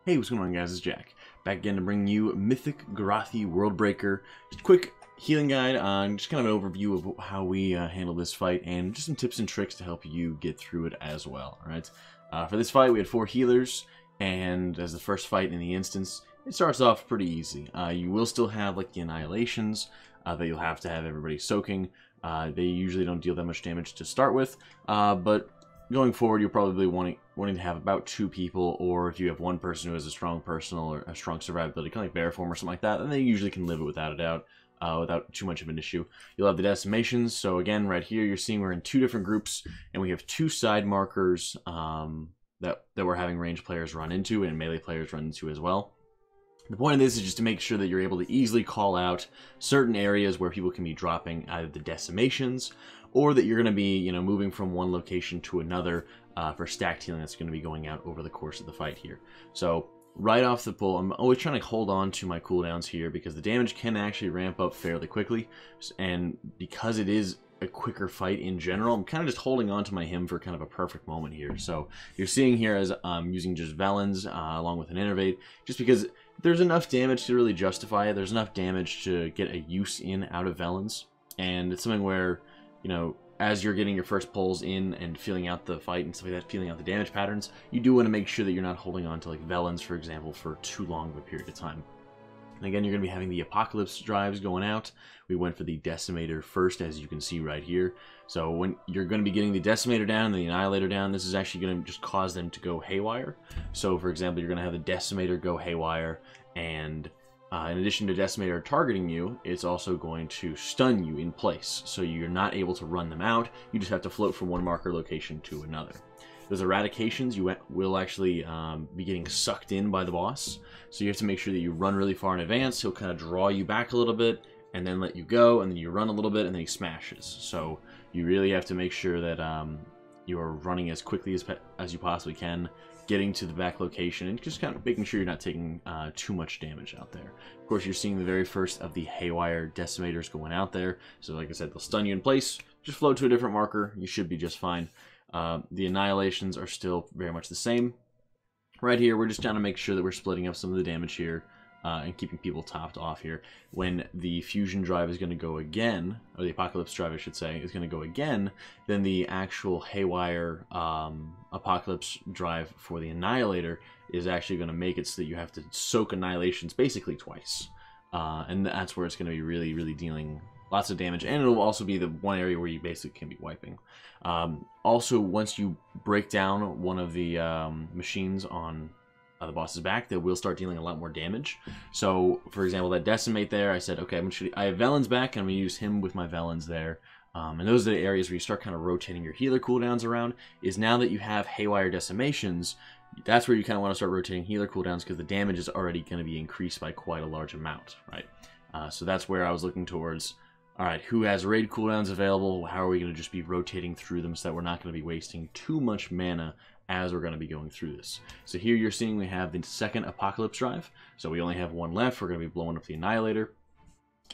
Hey, what's going on, guys? It's Jack. Back again to bring you Mythic Garothi Worldbreaker. Just a quick healing guide on just kind of an overview of how we handle this fight and just some tips and tricks to help you get through it as well. Alright, for this fight we had 4 healers, and as the first fight in the instance, it starts off pretty easy. You will still have like the Annihilations that you'll have to have everybody soaking. They usually don't deal that much damage to start with, but going forward, you're probably wanting to have about 2 people, or if you have one person who has a strong personal or a strong survivability, kind of like bear form or something like that, then they usually can live it without a doubt, without too much of an issue. You'll have the decimations. So again, right here, you're seeing we're in 2 different groups, and we have 2 side markers that we're having ranged players run into and melee players run into as well. The point of this is just to make sure that you're able to easily call out certain areas where people can be dropping either the decimations, or that you're going to be, moving from one location to another for stacked healing that's going to be going out over the course of the fight here. So right off the pull, I'm always trying to hold on to my cooldowns here because the damage can actually ramp up fairly quickly, and because it is a quicker fight in general, I'm kind of just holding on to my hymn for kind of a perfect moment here. So you're seeing here as I'm using just Velens along with an Innervate, just because there's enough damage to really justify it. There's enough damage to get a use in out of Velens, and it's something where, as you're getting your first pulls in and feeling out the fight and stuff like that, feeling out the damage patterns, you do want to make sure that you're not holding on to like Velens, for example, for too long of a period of time. And again, you're going to be having the Apocalypse drives going out. We went for the Decimator first, as you can see right here. So when you're going to be getting the Decimator down and the Annihilator down, this is actually going to just cause them to go haywire. So for example, you're going to have the Decimator go haywire, and in addition to Decimator targeting you, it's also going to stun you in place. So you're not able to run them out. You just have to float from one marker location to another. Those Eradications, you will actually be getting sucked in by the boss. So you have to make sure that you run really far in advance. He'll kind of draw you back a little bit and then let you go, and then you run a little bit and then he smashes. So you really have to make sure that you are running as quickly as you possibly can, getting to the back location, and just kind of making sure you're not taking too much damage out there. Of course, you're seeing the very first of the Haywire Decimators going out there. So like I said, they'll stun you in place. Just float to a different marker. You should be just fine. The Annihilations are still very much the same. Right here, we're just trying to make sure that we're splitting up some of the damage here and keeping people topped off here. When the Fusion drive is going to go again, or the Apocalypse drive, I should say, is going to go again, then the actual Haywire Apocalypse drive for the Annihilator is actually going to make it so that you have to soak Annihilations basically twice. And that's where it's going to be really, really dealing lots of damage, and it'll also be the one area where you basically can be wiping. Also, once you break down one of the machines on the boss's back, they will start dealing a lot more damage. So, for example, that Decimate there, I said, okay, I have Velens back, and I'm going to use him with my Velens there. And those are the areas where you start kind of rotating your healer cooldowns around, is now that you have Haywire Decimations, that's where you kind of want to start rotating healer cooldowns, because the damage is already going to be increased by quite a large amount, right? So that's where I was looking towards. Alright, who has raid cooldowns available? How are we going to just be rotating through them so that we're not going to be wasting too much mana as we're going to be going through this? So here you're seeing we have the second Apocalypse drive. So we only have one left. We're going to be blowing up the Annihilator.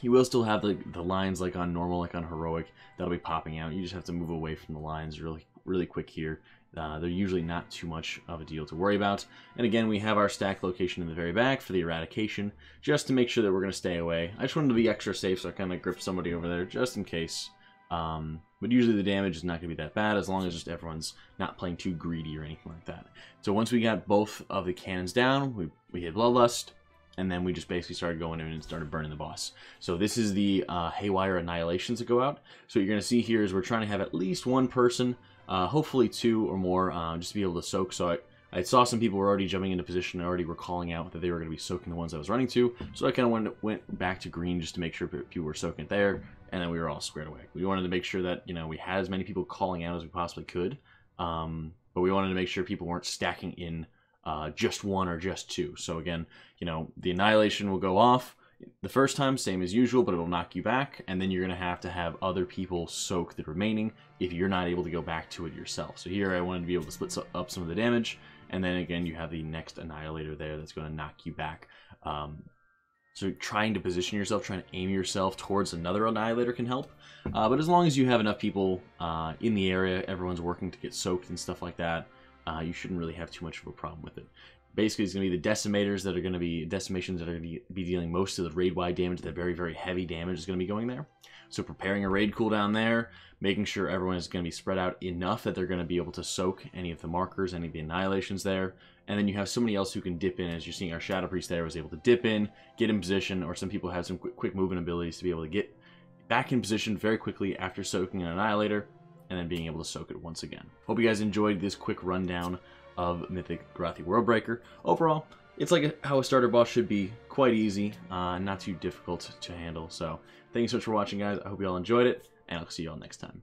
You will still have the lines like on normal, like on heroic, that'll be popping out. You just have to move away from the lines really quick here. They're usually not too much of a deal to worry about. And again, we have our stack location in the very back for the Eradication, just to make sure that we're going to stay away. I just wanted to be extra safe, so I kind of gripped somebody over there just in case. But usually the damage is not going to be that bad, as long as just everyone's not playing too greedy or anything like that. So once we got both of the cannons down, we hit Bloodlust, and then we just basically started going in and started burning the boss. So this is the Haywire Annihilations that go out. So what you're going to see here is we're trying to have at least one person, hopefully 2 or more, just to be able to soak. So I saw some people were already jumping into position and already were calling out that they were going to be soaking the ones I was running to. So I kind of went back to green just to make sure people were soaking it there, and then we were all squared away. We wanted to make sure that, we had as many people calling out as we possibly could, but we wanted to make sure people weren't stacking in just 1 or just 2. So again, the Annihilation will go off the first time, same as usual, but it'll knock you back, and then you're going to have other people soak the remaining if you're not able to go back to it yourself. So here I wanted to be able to split up some of the damage, and then again you have the next Annihilator there that's going to knock you back. So trying to position yourself, trying to aim yourself towards another Annihilator can help. But as long as you have enough people in the area, everyone's working to get soaked and stuff like that, you shouldn't really have too much of a problem with it. Basically, it's going to be the decimations that are going to be dealing most of the raid-wide damage. The very, very heavy damage is going to be going there. So preparing a raid cooldown there, making sure everyone is going to be spread out enough that they're going to be able to soak any of the markers, any of the annihilations there. And then you have somebody else who can dip in. As you're seeing, our Shadow Priest there was able to dip in, get in position, or some people have some quick movement abilities to be able to get back in position very quickly after soaking an Annihilator, and then being able to soak it once again. Hope you guys enjoyed this quick rundown of Mythic Garothi Worldbreaker. Overall, it's like how a starter boss should be, quite easy, not too difficult to handle. So thank you so much for watching, guys. I hope you all enjoyed it, and I'll see you all next time.